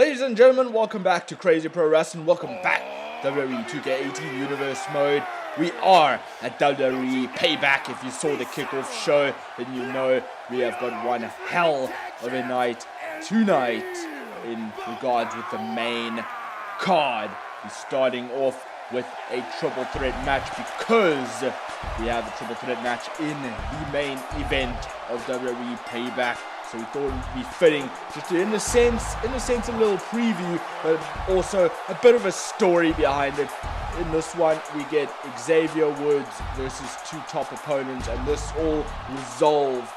Ladies and gentlemen, welcome back to Crazy Pro-Wrasslin. Welcome back WWE 2K18 Universe Mode. We are at WWE Payback. If you saw the kickoff show, then you know we have got one hell of a night tonight in regards with the main card. We're starting off with a triple threat match because we have a triple threat match in the main event of WWE Payback. So we thought it would be fitting just to, in a sense, a little preview, but also a bit of a story behind it. In this one, we get Xavier Woods versus two top opponents, and this all revolved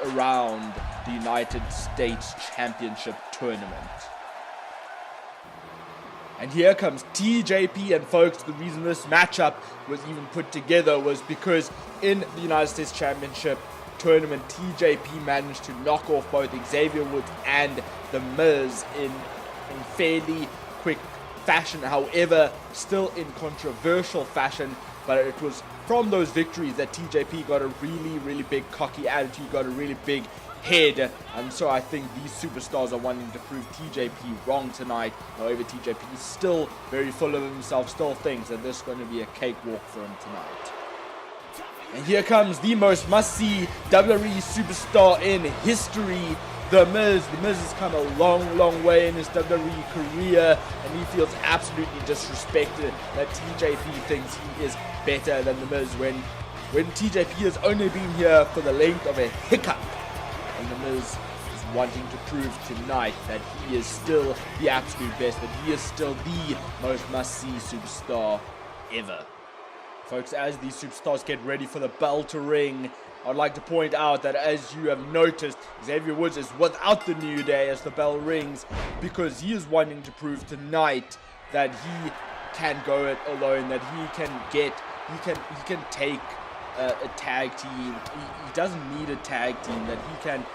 around the United States Championship Tournament. And here comes TJP, and folks, the reason this matchup was even put together was because in the United States Championship Tournament, TJP managed to knock off both Xavier Woods and The Miz in fairly quick fashion, however, still in controversial fashion. But it was from those victories that TJP got a really big cocky attitude, got a really big head, and so I think these superstars are wanting to prove TJP wrong tonight. However, TJP is still very full of himself, still thinks that this is going to be a cakewalk for him tonight. And here comes the most must-see WWE superstar in history, The Miz. The Miz has come a long way in his WWE career, and he feels absolutely disrespected that TJP thinks he is better than The Miz when TJP has only been here for the length of a hiccup. And The Miz is wanting to prove tonight that he is still the absolute best, that he is still the most must-see superstar ever. Folks, as these superstars get ready for the bell to ring, I'd like to point out that, as you have noticed, Xavier Woods is without the New Day as the bell rings, because he is wanting to prove tonight that he can go it alone, that he can take a tag team. He doesn't need a tag team, that he can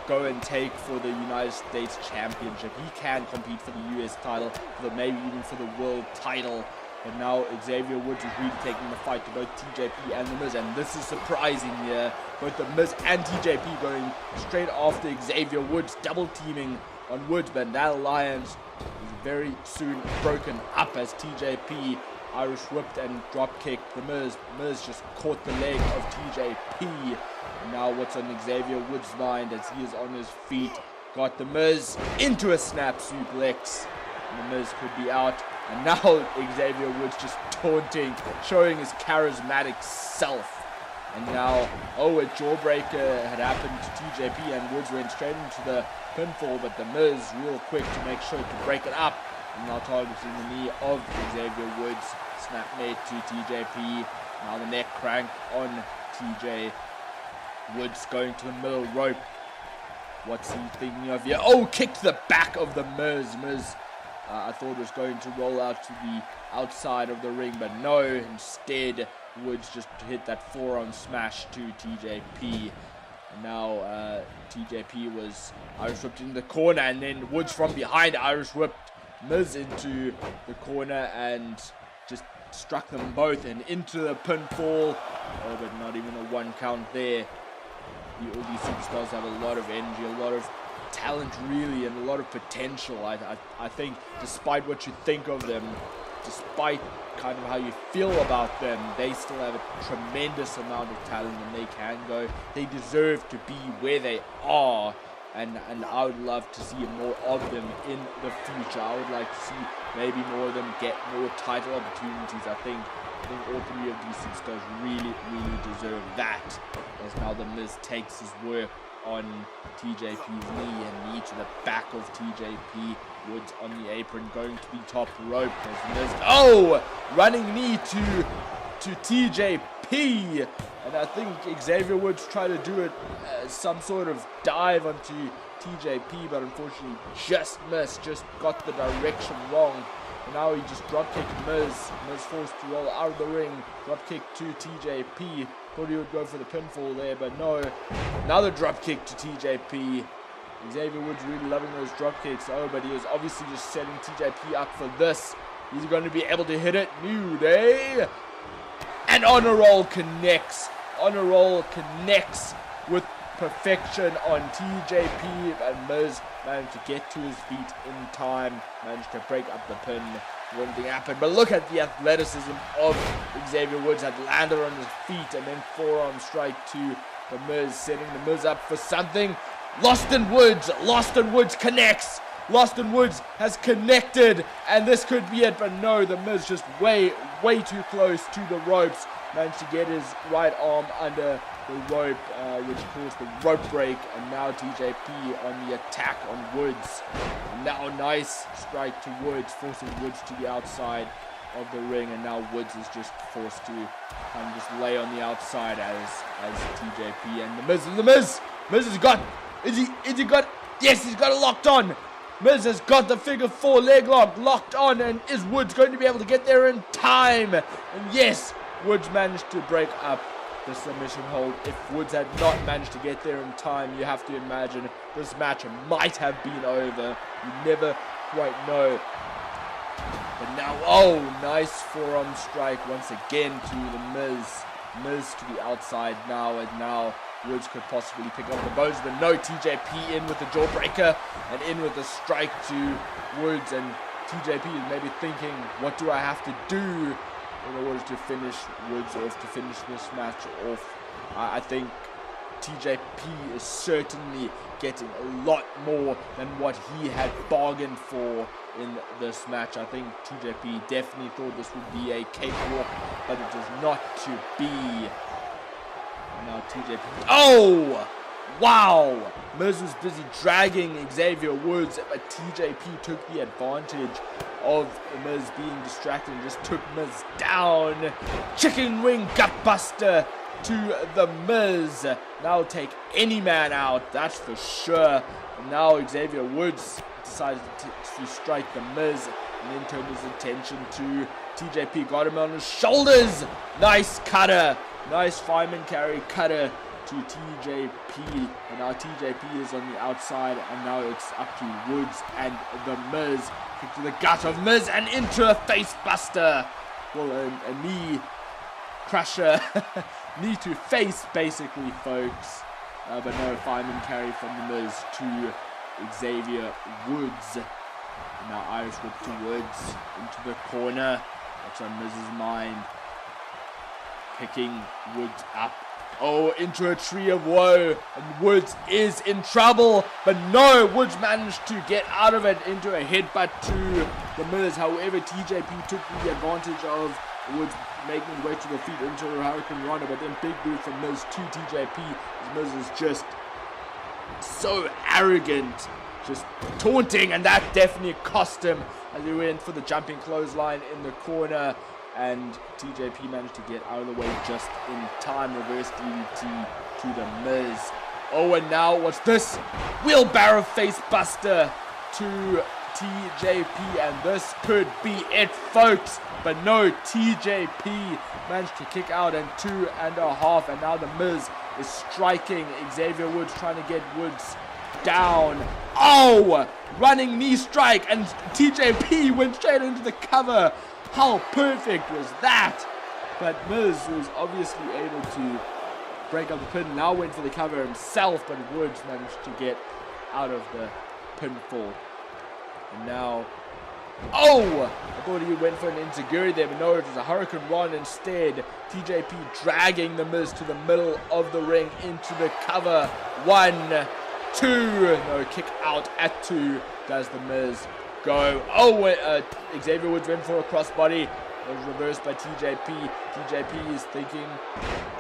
go and take for the United States Championship. He can compete for the US title, maybe even for the world title. But now Xavier Woods is really taking the fight to both TJP and The Miz, and this is surprising here. Both The Miz and TJP going straight after Xavier Woods, double teaming on Woods, but that alliance is very soon broken up as TJP Irish whipped and drop kicked The Miz. Miz just caught the leg of TJP. And now what's on Xavier Woods' mind as he is on his feet? Got The Miz into a snap suplex. And The Miz could be out. And now Xavier Woods just taunting, showing his charismatic self. And now, a jawbreaker had happened to TJP, and Woods went straight into the pinfall, but The Miz real quick to make sure to break it up. And now targeting the knee of Xavier Woods. Snap made to TJP. Now the neck crank on TJ Woods going to the middle rope. What's he thinking of here? Kick to the back of The Miz. I thought was going to roll out to the outside of the ring, but no, instead Woods just hit that forearm smash to TJP. And now TJP was Irish whipped in the corner, and then Woods from behind Irish whipped Miz into the corner and just struck them both and into the pinfall. But not even a one count there. All these superstars have a lot of energy, a lot of talent really, and a lot of potential. I think despite what you think of them, despite kind of how you feel about them, they still have a tremendous amount of talent, and they can go. They deserve to be where they are, and I would love to see more of them in the future. I would like to see maybe more of them get more title opportunities. I think all three of these superstars really deserve that. As now The Miz takes his work on TJP's knee, and knee to the back of TJP. Woods on the apron, going to the top rope. There's running knee to TJP, and I think Xavier Woods tried to do it some sort of dive onto TJP, but unfortunately just missed, just got the direction wrong. And now he just dropkicked Miz. Miz forced to roll out of the ring. Dropkick to TJP. Thought he would go for the pinfall there, but no. Another dropkick to TJP. Xavier Woods really loving those dropkicks. But he was obviously just setting TJP up for this. He's going to be able to hit it. New Day. And Honor Roll connects. Honor Roll connects with perfection on TJP, and Miz managed to get to his feet in time, managed to break up the pin. One thing happened, but look at the athleticism of Xavier Woods. Had landed on his feet and then forearm strike to the Miz, setting the Miz up for something. Lost in Woods connects. Lost in Woods has connected, and this could be it, but no, the Miz just way too close to the ropes. Managed to get his right arm under the rope, which caused the rope break, and now TJP on the attack on Woods. And now nice strike to Woods, forcing Woods to the outside of the ring, and now Woods is just forced to kind of just lay on the outside as TJP and the Miz has got, yes, he's got it locked on. Miz has got the figure 4 leg lock locked on, and is Woods going to be able to get there in time? And yes, Woods managed to break up the submission hold. If Woods had not managed to get there in time, you have to imagine this match might have been over. You never quite know. But now, oh, nice forearm strike once again to the Miz. Miz to the outside now, and now Woods could possibly pick up the bones, but no, TJP in with the jawbreaker and in with the strike to Woods, and TJP is maybe thinking, what do I have to do in order to finish Woods off, to finish this match off? I think TJP is certainly getting a lot more than what he had bargained for in this match. I think TJP definitely thought this would be a cakewalk, but it is not to be. Now TJP, oh wow, Miz was busy dragging Xavier Woods, but TJP took the advantage of Miz being distracted and just took Miz down. Chicken wing gutbuster to the Miz. Now take any man out, that's for sure. And now Xavier Woods decided to strike the Miz, and then turned his attention to TJP. Got him on his shoulders. Nice cutter. Nice fireman carry cutter to TJP. And now TJP is on the outside, and now it's up to Woods and the Miz. Kick to the gut of Miz and into a face buster. Well, a knee crusher. Knee to face, basically, folks. But no fireman carry from the Miz to Xavier Woods. Now Irish whip to Woods into the corner. That's on Miz's mind. Picking Woods up. Oh, into a tree of woe. And Woods is in trouble. But no, Woods managed to get out of it into a headbutt to the Miz. However, TJP took the advantage of Woods making his way to the feet into a Hurricane Rana. But then big boot from Miz to TJP. Miz is just so arrogant, just taunting, and that definitely cost him as he went for the jumping clothesline in the corner, and TJP managed to get out of the way just in time. Reverse DDT to the Miz. Oh, and now what's this? Wheelbarrow face buster to TJP, and this could be it, folks. But no, TJP managed to kick out in 2.5, and now the Miz is striking Xavier Woods, trying to get Woods down. Oh, running knee strike, and TJP went straight into the cover. How perfect was that? But Miz was obviously able to break up the pin, now went for the cover himself, but Woods managed to get out of the pinfall. And now, oh, I thought he went for an enziguri there, but no, it was a Hurricane Run instead. TJP dragging the Miz to the middle of the ring into the cover. 1, 2, no, kick out at 2 does the Miz go. Oh, Xavier Woods went for a crossbody. It was reversed by TJP. TJP is thinking,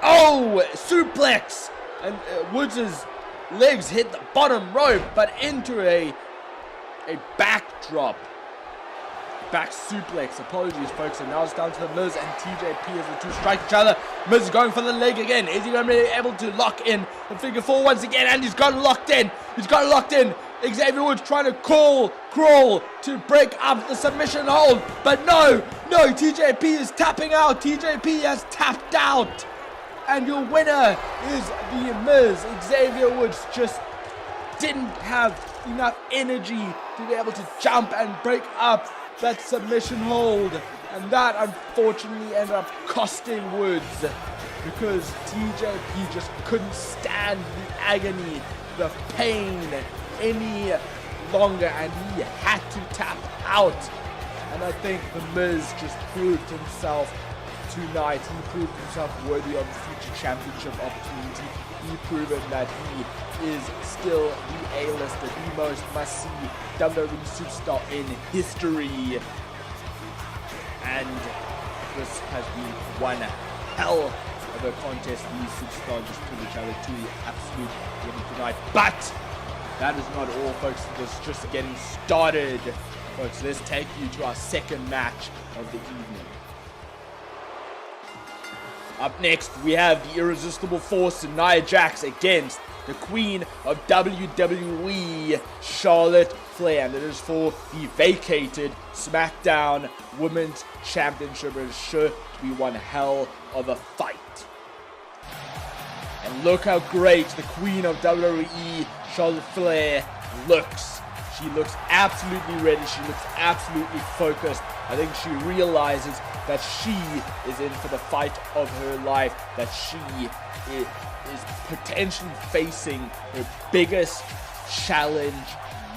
oh, suplex! And Woods' legs hit the bottom rope, but into a backdrop. Back suplex. Apologies, folks. And now it's down to the Miz and TJP as the two strike each other. Miz is going for the leg again. Is he going to be able to lock in the figure 4 once again? And he's got it locked in. He's got it locked in. Xavier Woods trying to crawl to break up the submission hold. But no, TJP is tapping out. TJP has tapped out. And your winner is the Miz. Xavier Woods just didn't have enough energy to be able to jump and break up that submission hold, and that unfortunately ended up costing Woods because TJP just couldn't stand the agony, the pain any longer, and he had to tap out. And I think The Miz just proved himself tonight. He proved himself worthy of the future championship opportunity. He proven that he is still the A-lister, the most must-see WWE superstar in history. And this has been one hell of a contest. These superstars just put each other to the absolute limit tonight. But that is not all, folks. This is just getting started. Folks, let's take you to our second match of the evening. Up next, we have the irresistible force of Nia Jax against the queen of WWE, Charlotte Flair. And it is for the vacated Smackdown Women's Championship. It is sure to be one hell of a fight. And look how great the queen of WWE, Charlotte Flair, looks. She looks absolutely ready. She looks absolutely focused. I think she realizes that she is in for the fight of her life, that she is potentially facing her biggest challenge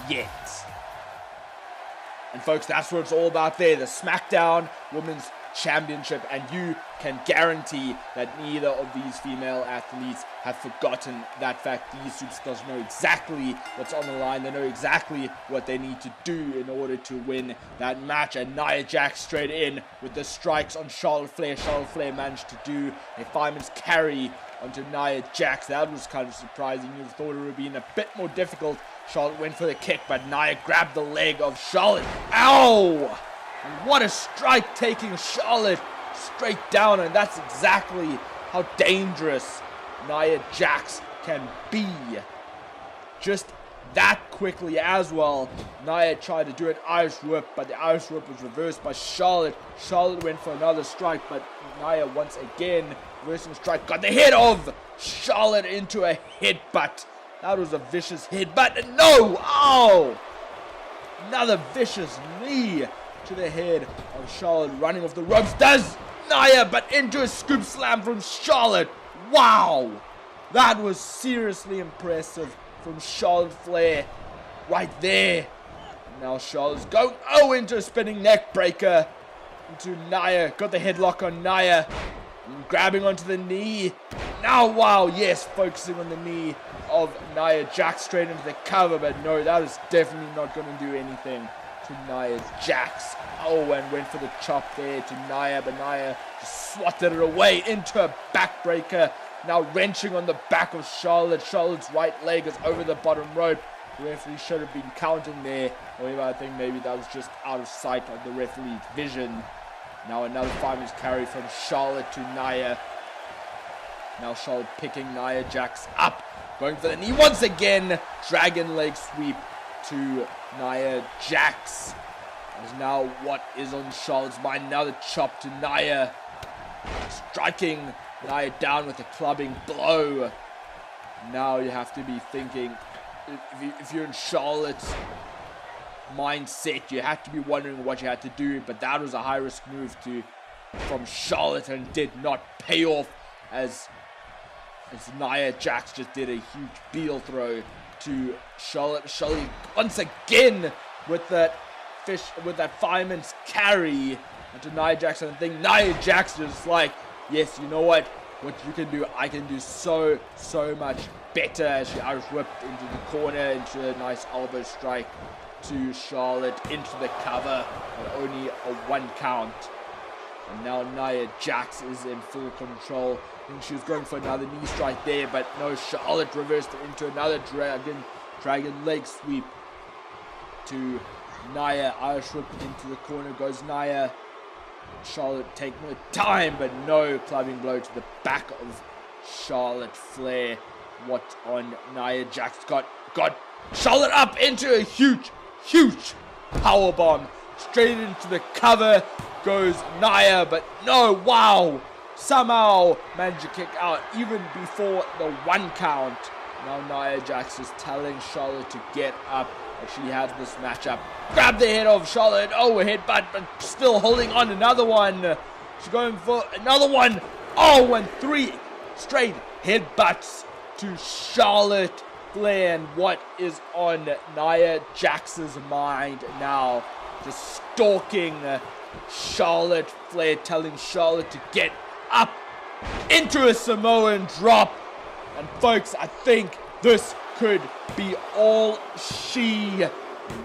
yet. And folks, that's what it's all about there, the Smackdown Women's Championship, and you can guarantee that neither of these female athletes have forgotten that fact. These superstars know exactly what's on the line. They know exactly what they need to do in order to win that match. And Nia Jax straight in with the strikes on Charlotte Flair. Charlotte Flair managed to do a fireman's carry onto Nia Jax. That was kind of surprising. You thought it would have been a bit more difficult. Charlotte went for the kick, but Nia grabbed the leg of Charlotte. Ow! And what a strike, taking Charlotte straight down, and that's exactly how dangerous Nia Jax can be. Just that quickly as well. Nia tried to do an Irish whip, but the Irish whip was reversed by Charlotte. Charlotte went for another strike, but Nia once again reversing strike, got the head of Charlotte into a headbutt. That was a vicious headbutt, and no! Oh! Another vicious knee to the head of Charlotte, running off the ropes. Does Nia, but into a scoop slam from Charlotte. Wow! That was seriously impressive from Charlotte Flair right there. Now Charlotte's going, into a spinning neck breaker into Nia. Got the headlock on Nia. And grabbing onto the knee. Now, wow, yes, focusing on the knee of Nia Jax straight into the cover. But no, that is definitely not going to do anything to Nia Jax. Oh, and went for the chop there to Nia, but Nia just swatted it away into a backbreaker. Now wrenching on the back of Charlotte. Charlotte's right leg is over the bottom rope. The referee should have been counting there. However, I think maybe that was just out of sight of the referee's vision. Now another fireman's carry from Charlotte to Nia. Now Charlotte picking Nia Jax up. Going for the knee once again. Dragon leg sweep to Nia Jax. As now what is on Charlotte's mind? Another chop to Nia. Striking Nia down with a clubbing blow. Now you have to be thinking, if you're in Charlotte's mindset, you have to be wondering what you had to do. But that was a high-risk move from Charlotte and did not pay off as Nia Jax just did a huge beetle throw to Charlotte. Charlotte once again with that fireman's carry into Nia Jax. I think Nia Jax is like, yes, you know what you can do, I can do so much better, as she Irish whipped into the corner, into a nice elbow strike to Charlotte, into the cover, but only a 1 count. And now Nia Jax is in full control. I think she was going for another knee strike there, but no, Charlotte reversed it into another dragon leg sweep to Nia. Irish whip into the corner goes Nia. Charlotte taking her time, but no, clubbing blow to the back of Charlotte Flair. What on Nia Jax? Got Charlotte up into a huge power bomb. Straight into the cover goes Nia, but no, wow. Somehow managed to kick out even before the 1 count. Now Nia Jax is telling Charlotte to get up. She has this matchup. Grab the head of Charlotte. Oh, a headbutt, but still holding on. Another one. She's going for another one. Oh, and 3 straight headbutts to Charlotte Flair. And what is on Nia Jax's mind now? Just stalking Charlotte Flair, telling Charlotte to get up into a Samoan drop. And folks, I think this could be all she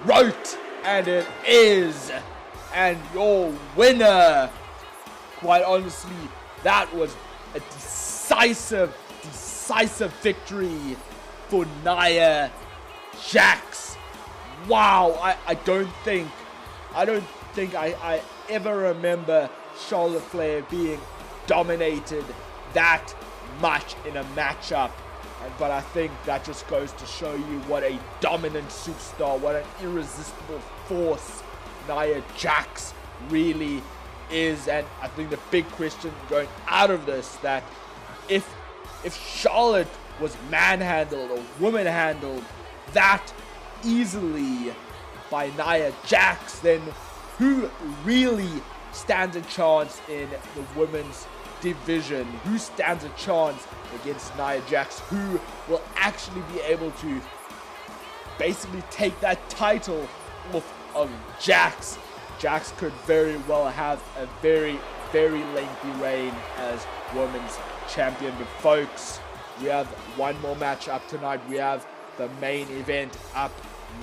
wrote, and it is. And your winner, quite honestly, that was a decisive victory for Nia Jax. Wow, I don't think I ever remember Charlotte Flair being dominated that much in a matchup. But I think that just goes to show you what a dominant superstar, what an irresistible force Nia Jax really is. And I think the big question going out of this, that if Charlotte was manhandled or woman handled that easily by Nia Jax, then who really stands a chance in the women's division? Who stands a chance against Nia Jax? Who will actually be able to basically take that title off of Jax? Jax could very well have a very lengthy reign as women's champion. But folks, we have one more match up tonight. We have the main event up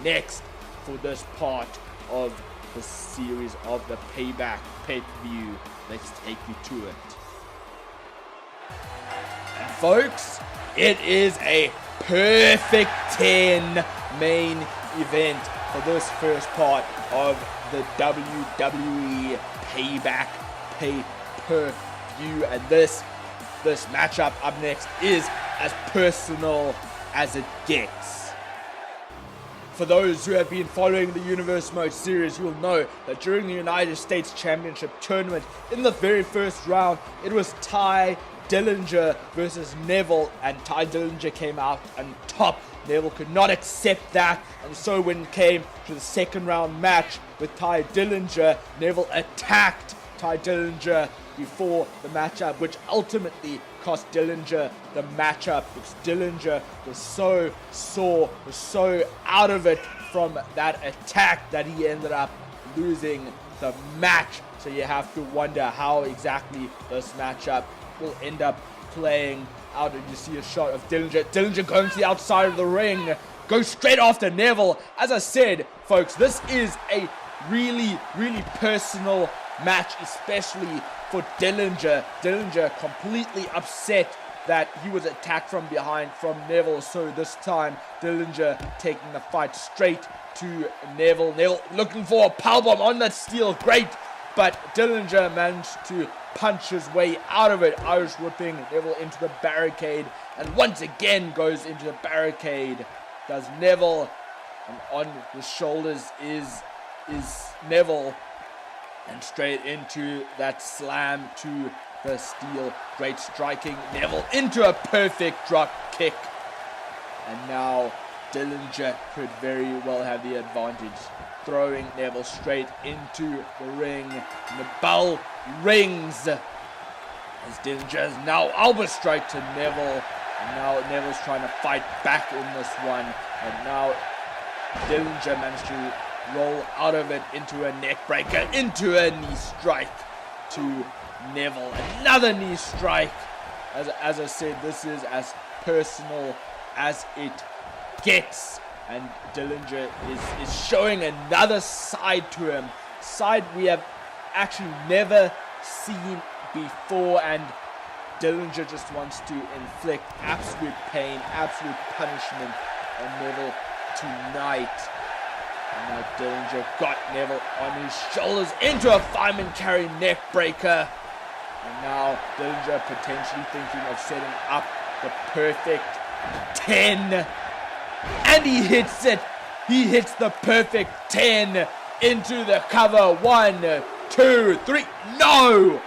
next for this part of the series of the Payback pay-per-view. Let's take you to it. And folks, it is a perfect 10 main event for this first part of the WWE Payback pay-per-view. And this matchup up next is as personal as it gets. For those who have been following the Universe Mode series, you'll know that during the United States Championship tournament, in the very first round, it was Tye Dillinger versus Neville, and Tye Dillinger came out on top. Neville could not accept that, and so when it came to the second round match with Tye Dillinger, Neville attacked Tye Dillinger before the matchup, which ultimately cost Dillinger the matchup, because Dillinger was so sore, was so out of it from that attack that he ended up losing the match. So you have to wonder how exactly this matchup will end up playing out. And you see a shot of Dillinger going to the outside of the ring, goes straight after Neville. As I said, folks, this is a really personal match, especially for Dillinger. Dillinger completely upset that he was attacked from behind from Neville, so this time Dillinger taking the fight straight to Neville. Neville looking for a powerbomb on that steel, great, but Dillinger managed to punch his way out of it, Irish whipping Neville into the barricade, and once again goes into the barricade, does Neville, and on the shoulders is Neville, and straight into that slam to the steel. Great striking. Neville into a perfect drop kick. And now Dillinger could very well have the advantage, throwing Neville straight into the ring. And the bell rings as Dillinger is now elbow strike to Neville. And now Neville's trying to fight back in this one. And now Dillinger managed to roll out of it into a neck breaker, into a knee strike to Neville. Another knee strike. As I said, this is as personal as it gets. And Dillinger is showing another side to him. Side we have actually never seen before. And Dillinger just wants to inflict absolute pain, absolute punishment on Neville tonight. And now Dillinger got Neville on his shoulders into a fireman carry neck breaker. And now Dillinger potentially thinking of setting up the perfect 10. And he hits it. He hits the perfect 10 into the cover. 1, 2, 3. No!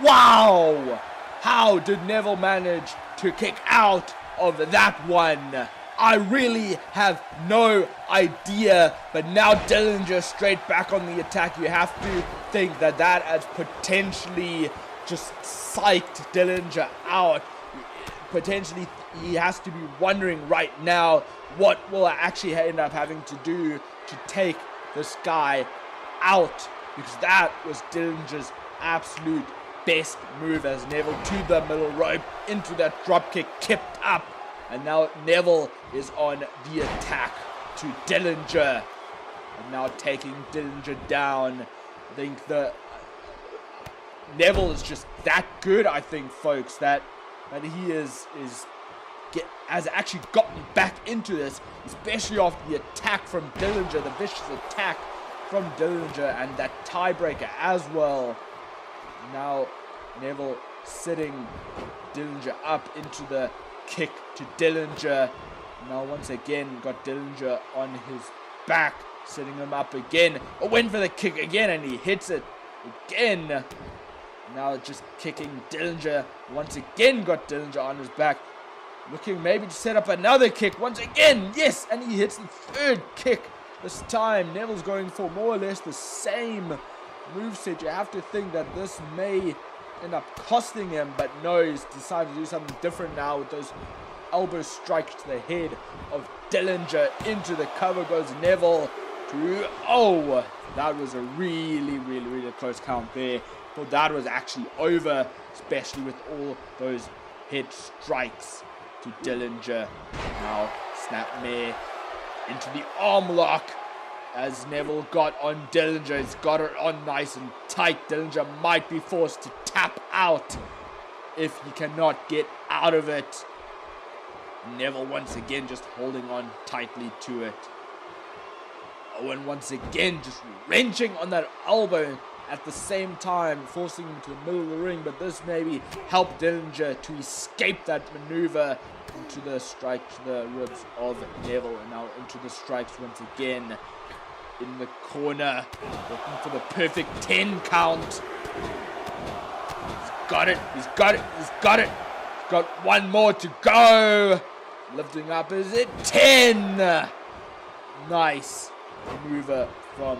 Wow! How did Neville manage to kick out of that one? I really have no idea, but now Dillinger straight back on the attack. You have to think that has potentially just psyched Dillinger out. Potentially, he has to be wondering right now, what will I actually end up having to do to take this guy out? Because that was Dillinger's absolute best move, as Neville to the middle rope, into that dropkick, kept up. And now Neville is on the attack to Dillinger. And now taking Dillinger down. I think the Neville is just that good, I think, folks, that he has actually gotten back into this, especially after the attack from Dillinger, the vicious attack from Dillinger, and that tiebreaker as well. Now Neville sitting Dillinger up into the kick to Dillinger. Now once again got Dillinger on his back, setting him up again. Went for the kick again, and he hits it again. Now just kicking Dillinger. Once again got Dillinger on his back. Looking maybe to set up another kick once again. Yes, and he hits the third kick. This time Neville's going for more or less the same moveset. You have to think that this may end up costing him, but no, he's decided to do something different now with those elbow strikes to the head of Dillinger. Into the cover goes Neville. Oh, that was a really close count there. Thought that was actually over, especially with all those head strikes to Dillinger. Now snapmare into the arm lock as Neville got on Dillinger. He's got it on nice and tight. Dillinger might be forced to tap out if he cannot get out of it. Neville once again just holding on tightly to it. Owen once again just wrenching on that elbow at the same time, forcing him to the middle of the ring, but this maybe helped Dillinger to escape that maneuver into the strike to the ribs of Neville. And now into the strikes once again in the corner, looking for the perfect 10 count. He's got it, he's got it, he's got it. He's got one more to go. Lifting up, is it 10? Nice maneuver from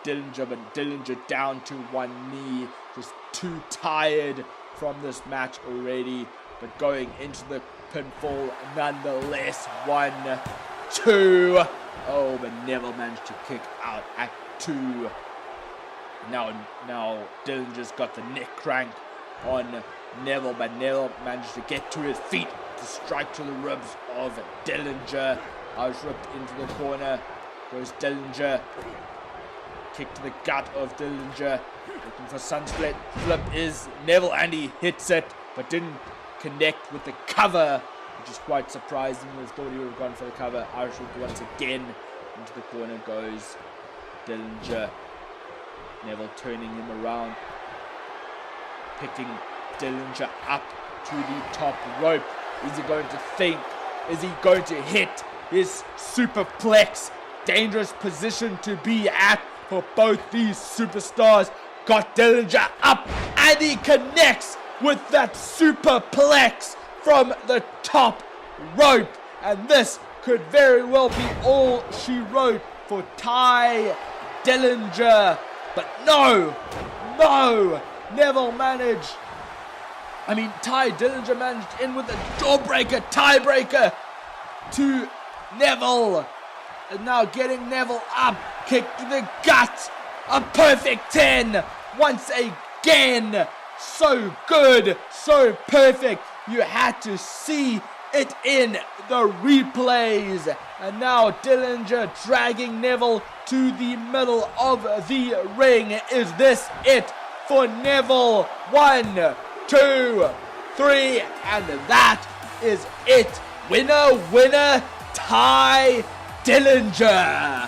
Dillinger, but Dillinger down to one knee, just too tired from this match already, but going into the pinfall nonetheless. 1, 2. Oh, but Neville managed to kick out at 2. Now Dillinger's got the neck crank on Neville, but Neville managed to get to his feet to strike to the ribs of Dillinger. I was ripped into the corner. Goes Dillinger. Kick to the gut of Dillinger. Looking for Sunsplit. Flip is Neville, and he hits it, but didn't connect with the cover, which is quite surprising. We thought he would have gone for the cover. Irish whip once again. Into the corner goes Dillinger. Neville turning him around. Picking Dillinger up to the top rope. Is he going to think? Is he going to hit his superplex? Dangerous position to be at for both these superstars. Got Dillinger up, and he connects with that superplex from the top rope. And this could very well be all she wrote for Tye Dillinger. But no, Neville managed. Tye Dillinger managed in with a jawbreaker, tiebreaker to Neville. And now getting Neville up, kick to the gut, a perfect 10 once again. So good, so perfect. You had to see it in the replays. And now Dillinger dragging Neville to the middle of the ring. Is this it for Neville? 1, 2, 3, and that is it. Winner, Tye Dillinger,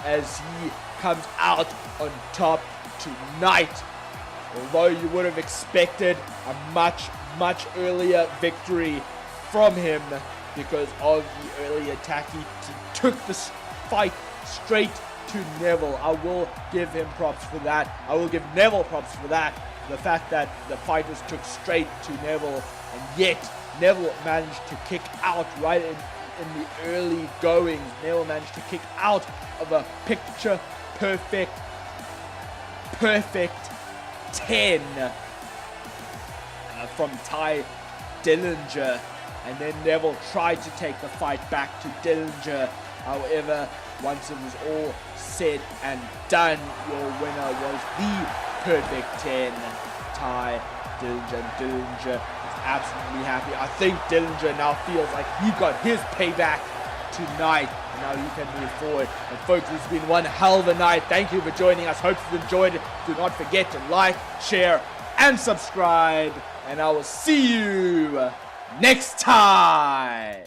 as he comes out on top tonight. Although you would have expected a much earlier victory from him because of the early attack, he took the fight straight to Neville. I will give him props for that. I will give Neville props for that. The fact that the fighters took straight to Neville, and yet Neville managed to kick out right in the early goings. Neville managed to kick out of a picture perfect 10. from Tye Dillinger. And then Neville tried to take the fight back to Dillinger. However, once it was all said and done, your winner was the perfect 10, Tye Dillinger. Dillinger is absolutely happy. I think Dillinger now feels like he got his payback tonight, and now he can move forward. And folks, this has been one hell of a night. Thank you for joining us. Hope you've enjoyed it. Do not forget to like, share, and subscribe. And I will see you next time.